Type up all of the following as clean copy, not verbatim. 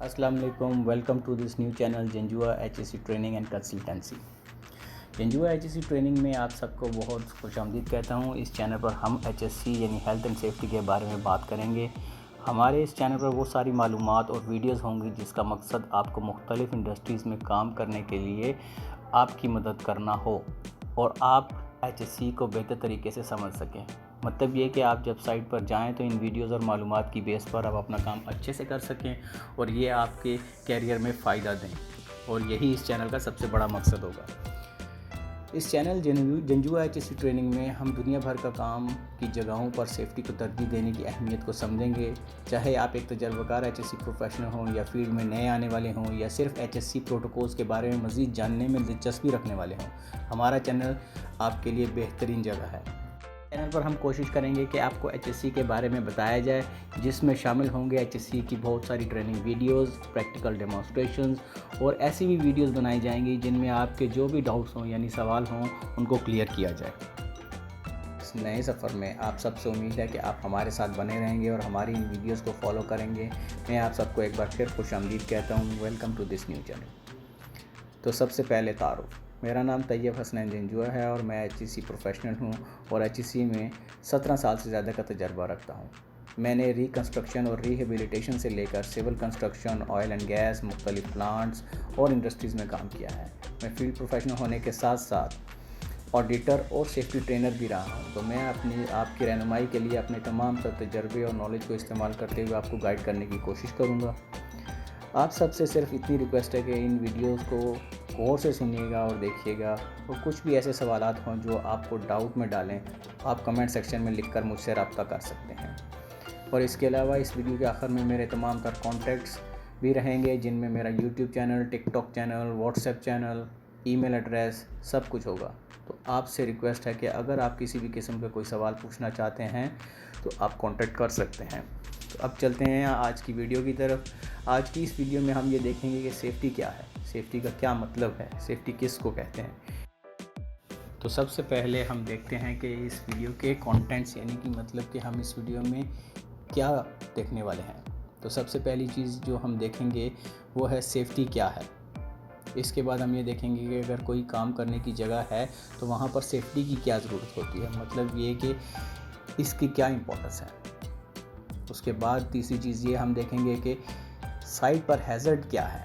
السلام علیکم. Welcome to this new channel Janjua HSC training and consultancy. Janjua HSC training میں آپ سب کو بہت خوش آمدید کہتا ہوں. اس چینل پر ہم HSC یعنی ہیلتھ اینڈ سیفٹی کے بارے میں بات کریں گے. ہمارے اس چینل پر وہ ساری معلومات اور ویڈیوز ہوں گی جس کا مقصد آپ کو مختلف انڈسٹریز میں کام کرنے کے لیے آپ کی مدد کرنا ہو اور آپ HSC کو بہتر طریقے سے سمجھ سکیں. مطلب یہ کہ آپ جب سائٹ پر جائیں تو ان ویڈیوز اور معلومات کی بیس پر آپ اپنا کام اچھے سے کر سکیں اور یہ آپ کے کیریئر میں فائدہ دیں، اور یہی اس چینل کا سب سے بڑا مقصد ہوگا. اس چینل جنجوا HSC ٹریننگ میں ہم دنیا بھر کا کام کی جگہوں پر سیفٹی کو ترجیح دینے کی اہمیت کو سمجھیں گے. چاہے آپ ایک تجربہ کار HSC پروفیشنل ہوں یا فیلڈ میں نئے آنے والے ہوں یا صرف HSC پروٹوکولز کے بارے میں مزید جاننے میں دلچسپی رکھنے والے ہوں، ہمارا چینل آپ کے لیے بہترین جگہ ہے. چینل پر ہم کوشش کریں گے کہ آپ کو HSC کے بارے میں بتایا جائے، جس میں شامل ہوں گے HSC کی بہت ساری ٹریننگ ویڈیوز، پریکٹیکل ڈیمونسٹریشنز اور ایسی بھی ویڈیوز بنائی جائیں گی جن میں آپ کے جو بھی ڈاؤٹس ہوں یعنی سوال ہوں ان کو کلیئر کیا جائے. اس نئے سفر میں آپ سب سے امید ہے کہ آپ ہمارے ساتھ بنے رہیں گے اور ہماری ان ویڈیوز کو فالو کریں گے. میں آپ سب کو ایک بار پھر خوش آمدید کہتا ہوں. Welcome to this new channel. تو سب سے پہلے تعارف. میرا نام طیب حسنین جنجوا ہے اور میں HSC پروفیشنل ہوں اور HSC میں 17 سال سے زیادہ کا تجربہ رکھتا ہوں. میں نے ریکنسٹرکشن اور ریہیبلیٹیشن سے لے کر civil construction, oil and gas, مختلف پلانٹس اور انڈسٹریز میں کام کیا ہے. میں فیلڈ پروفیشنل ہونے کے ساتھ ساتھ آڈیٹر اور سیفٹی ٹرینر بھی رہا ہوں. تو میں آپ کی رہنمائی کے لیے اپنے تمام تر تجربے اور نالج کو استعمال کرتے ہوئے آپ کو گائیڈ کرنے کی کوشش کروں گا. آپ سب سے صرف اتنی ریکویسٹ ہے کہ ان ویڈیوز کو غور سے سنیے گا اور دیکھیے گا، اور کچھ بھی ایسے سوالات ہوں جو آپ کو ڈاؤٹ میں ڈالیں آپ کمنٹ سیکشن میں لکھ کر مجھ سے رابطہ کر سکتے ہیں. اور اس کے علاوہ اس ویڈیو کے آخر میں میرے تمام تر کانٹیکٹس بھی رہیں گے، جن میں میرا YouTube channel, TikTok channel, WhatsApp channel, email address سب کچھ ہوگا. تو آپ سے ریکویسٹ ہے کہ اگر آپ کسی بھی قسم کا کوئی سوال پوچھنا چاہتے ہیں تو آپ کانٹیکٹ کر سکتے ہیں. تو اب چلتے ہیں آج کی ویڈیو کی طرف. آج کی اس ویڈیو میں ہم یہ دیکھیں گے کہ سیفٹی کیا ہے، سیفٹی کا کیا مطلب ہے، سیفٹی کس کو کہتے ہیں. تو سب سے پہلے ہم دیکھتے ہیں کہ اس ویڈیو کے کانٹینٹس یعنی کہ مطلب کہ ہم اس ویڈیو میں کیا دیکھنے والے ہیں. تو سب سے پہلی چیز جو ہم دیکھیں گے وہ ہے سیفٹی کیا ہے. اس کے بعد ہم یہ دیکھیں گے کہ اگر کوئی کام کرنے کی جگہ ہے تو وہاں پر سیفٹی کی کیا ضرورت ہوتی ہے، مطلب یہ کہ اس کی کیا امپورٹنس ہے. اس کے بعد تیسری چیز یہ ہم دیکھیں گے کہ سائٹ پر ہیزرڈ کیا ہے،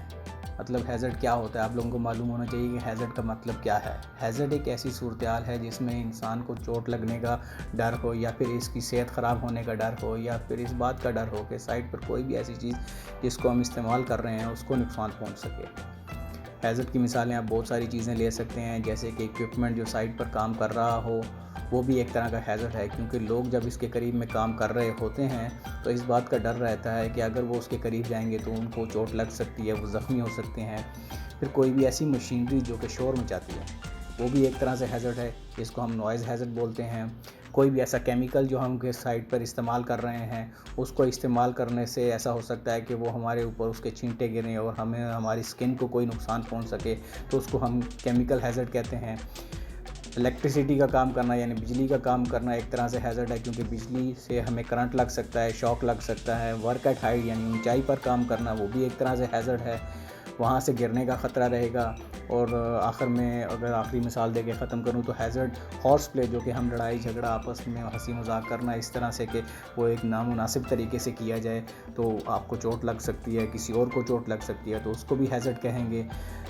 مطلب ہیزرڈ کیا ہوتا ہے. آپ لوگوں کو معلوم ہونا چاہیے کہ ہیزرڈ کا مطلب کیا ہے. ہیزرڈ ایک ایسی صورتحال ہے جس میں انسان کو چوٹ لگنے کا ڈر ہو، یا پھر اس کی صحت خراب ہونے کا ڈر ہو، یا پھر اس بات کا ڈر ہو کہ سائٹ پر کوئی بھی ایسی چیز جس کو ہم استعمال کر رہے ہیں اس کو نقصان پہنچ سکے. ہیزرڈ کی مثالیں آپ بہت ساری چیزیں لے سکتے ہیں، جیسے کہ اکوپمنٹ جو سائٹ پر کام کر رہا ہو وہ بھی ایک طرح کا ہیزرڈ ہے، کیونکہ لوگ جب اس کے قریب میں کام کر رہے ہوتے ہیں تو اس بات کا ڈر رہتا ہے کہ اگر وہ اس کے قریب جائیں گے تو ان کو چوٹ لگ سکتی ہے، وہ زخمی ہو سکتے ہیں. پھر کوئی بھی ایسی مشینری جو کہ شور مچاتی ہے وہ بھی ایک طرح سے ہیزرڈ ہے، جس کو ہم نوائز ہیزرڈ بولتے ہیں. کوئی بھی ایسا کیمیکل جو ہم سائٹ پر استعمال کر رہے ہیں اس کو استعمال کرنے سے ایسا ہو سکتا ہے کہ وہ ہمارے اوپر اس کے چھینٹے گریں اور ہمیں ہماری اسکن کو کوئی نقصان پہنچ سکے، تو اس کو ہم کیمیکل ہیزرڈ کہتے ہیں. الیکٹریسٹی کا کام کرنا یعنی بجلی کا کام کرنا ایک طرح سے ہیزرڈ ہے، کیونکہ بجلی سے ہمیں کرنٹ لگ سکتا ہے، شاک لگ سکتا ہے. ورک ایٹ ہائٹ یعنی اونچائی پر کام کرنا وہ بھی ایک طرح سے ہیزرڈ ہے، وہاں سے گرنے کا خطرہ رہے گا. اور آخر میں اگر آخری مثال دے کے ختم کروں تو ہیزرڈ ہارس پلے، جو کہ ہم لڑائی جھگڑا آپس میں ہنسی مذاق کرنا اس طرح سے کہ وہ ایک نامناسب طریقے سے کیا جائے تو آپ کو چوٹ لگ سکتی ہے، کسی اور کو چوٹ لگ سکتی ہے، تو اس کو بھی ہیزرڈ کہیں گے.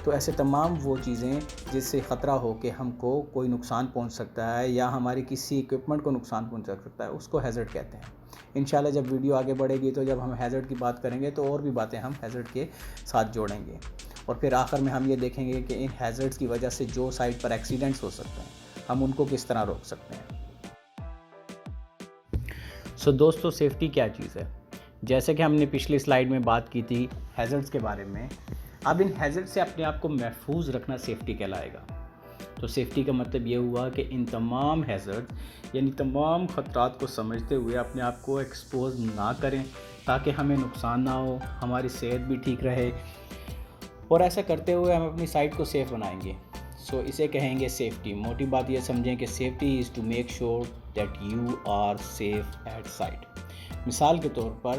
تو ایسے تمام وہ چیزیں جس سے خطرہ ہو کہ ہم کو کوئی نقصان پہنچ سکتا ہے یا ہماری کسی اکوپمنٹ کو نقصان پہنچ سکتا ہے، اس کو ہیزرڈ کہتے ہیں. انشاءاللہ جب ویڈیو آگے بڑھے گی تو جب ہم ہیزرڈ کی بات کریں گے تو اور بھی باتیں ہم ہیزرڈ کے ساتھ جوڑیں گے. اور پھر آخر میں ہم یہ دیکھیں گے کہ ان ہیزرڈز کی وجہ سے جو سائٹ پر ایکسیڈنٹس ہو سکتے ہیں ہم ان کو کس طرح روک سکتے ہیں. دوستو سیفٹی کیا چیز ہے؟ جیسے کہ ہم نے پچھلی سلائیڈ میں بات کی تھی ہیزرڈز کے بارے میں، اب ان ہیزرڈ سے اپنے آپ کو محفوظ رکھنا سیفٹی کہلائے گا. تو سیفٹی کا مطلب یہ ہوا کہ ان تمام ہیزرڈ یعنی تمام خطرات کو سمجھتے ہوئے اپنے آپ کو ایکسپوز نہ کریں تاکہ ہمیں نقصان نہ ہو، ہماری صحت بھی ٹھیک رہے، اور ایسا کرتے ہوئے ہم اپنی سائٹ کو سیف بنائیں گے. اسے کہیں گے سیفٹی. موٹی بات یہ سمجھیں کہ safety is to make sure that you are safe at site. مثال کے طور پر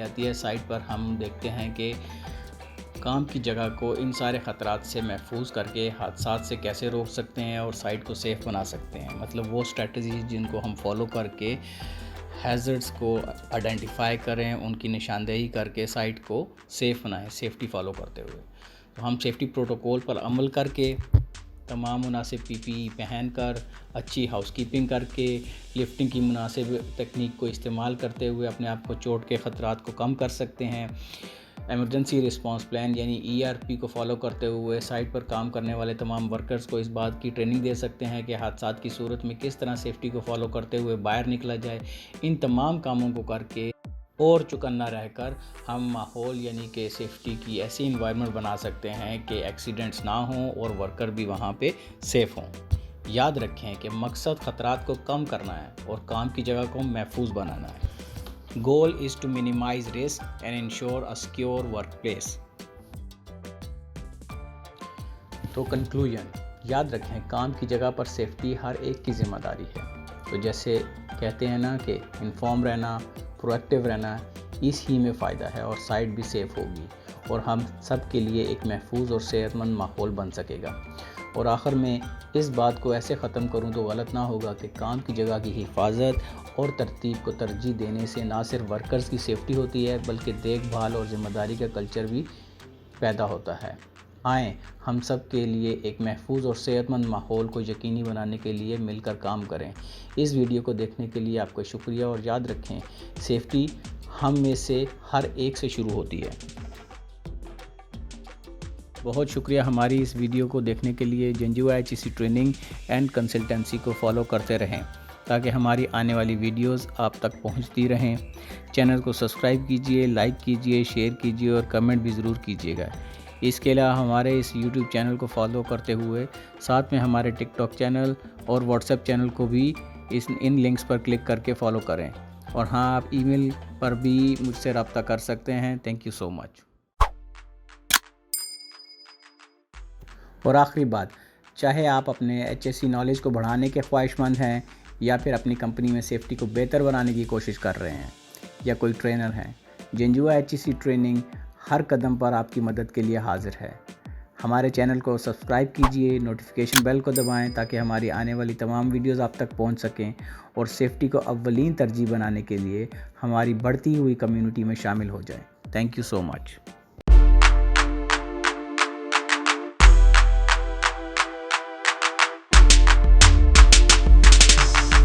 آتی ہے سائٹ پر ہم دیکھتے ہیں کہ کام کی جگہ کو ان سارے خطرات سے محفوظ کر کے حادثات سے کیسے روک سکتے ہیں اور سائٹ کو سیف بنا سکتے ہیں. مطلب وہ اسٹریٹجیز جن کو ہم فالو کر کے ہیزرڈس کو آئیڈینٹیفائی کریں, ان کی نشاندہی کر کے سائٹ کو سیف بنائیں سیفٹی فالو کرتے ہوئے. تو ہم سیفٹی پروٹوکول پر عمل کر کے, تمام مناسب پی پی ای پہن کر, اچھی ہاؤس کیپنگ کر کے, لفٹنگ کی مناسب تکنیک کو استعمال کرتے ہوئے اپنے آپ کو چوٹ کے خطرات کو کم کر سکتے ہیں. ایمرجنسی رسپانس پلان یعنی ERP کو فالو کرتے ہوئے سائٹ پر کام کرنے والے تمام ورکرز کو اس بات کی ٹریننگ دے سکتے ہیں کہ حادثات کی صورت میں کس طرح سیفٹی کو فالو کرتے ہوئے باہر نکلا جائے. ان تمام کاموں کو کر کے اور چکنا رہ کر ہم ماحول یعنی کہ سیفٹی کی ایسی انوائرمنٹ بنا سکتے ہیں کہ ایکسیڈنٹس نہ ہوں اور ورکر بھی وہاں پہ سیف ہوں. یاد رکھیں کہ مقصد خطرات کو کم کرنا ہے اور کام کی جگہ کو محفوظ بنانا ہے. Goal is to minimize risk and ensure a secure workplace. تو کنکلوژن, یاد رکھیں کام کی جگہ پر سیفٹی ہر ایک کی ذمہ داری ہے. تو جیسے کہتے ہیں نا کہ انفارم رہنا, پروایکٹیو رہنا, اس ہی میں فائدہ ہے اور سائٹ بھی سیف ہوگی اور ہم سب کے لیے ایک محفوظ اور صحت مند ماحول بن سکے گا. اور آخر میں اس بات کو ایسے ختم کروں تو غلط نہ ہوگا کہ کام کی جگہ کی حفاظت اور ترتیب کو ترجیح دینے سے نہ صرف ورکرز کی سیفٹی ہوتی ہے بلکہ دیکھ بھال اور ذمہ داری کا کلچر بھی پیدا ہوتا ہے. آئیں ہم سب کے لیے ایک محفوظ اور صحت مند ماحول کو یقینی بنانے کے لیے مل کر کام کریں. اس ویڈیو کو دیکھنے کے لیے آپ کا شکریہ اور یاد رکھیں سیفٹی ہم میں سے ہر ایک سے شروع ہوتی ہے. بہت شکریہ ہماری اس ویڈیو کو دیکھنے کے لیے. Janjua HSE training and consultancy کو فالو کرتے رہیں تاکہ ہماری آنے والی ویڈیوز آپ تک پہنچتی رہیں. چینل کو سبسکرائب کیجئے, لائک کیجئے, شیئر کیجئے اور کمنٹ بھی ضرور کیجئے گا. اس کے علاوہ ہمارے اس YouTube چینل کو فالو کرتے ہوئے ساتھ میں ہمارے TikTok چینل اور WhatsApp چینل کو بھی ان لنکس پر کلک کر کے فالو کریں. اور ہاں, آپ ای میل پر بھی مجھ سے رابطہ کر سکتے ہیں. تھینک یو سو مچ. اور آخری بات, چاہے آپ اپنے HSE نالج کو بڑھانے کے خواہش مند ہیں یا پھر اپنی کمپنی میں سیفٹی کو بہتر بنانے کی کوشش کر رہے ہیں یا کوئی ٹرینر ہیں, جنجوا HSE ٹریننگ ہر قدم پر آپ کی مدد کے لیے حاضر ہے. ہمارے چینل کو سبسکرائب کیجئے, نوٹیفیکیشن بیل کو دبائیں تاکہ ہماری آنے والی تمام ویڈیوز آپ تک پہنچ سکیں اور سیفٹی کو اولین ترجیح بنانے کے لیے ہماری بڑھتی ہوئی کمیونٹی میں شامل ہو جائیں. Thank you so much.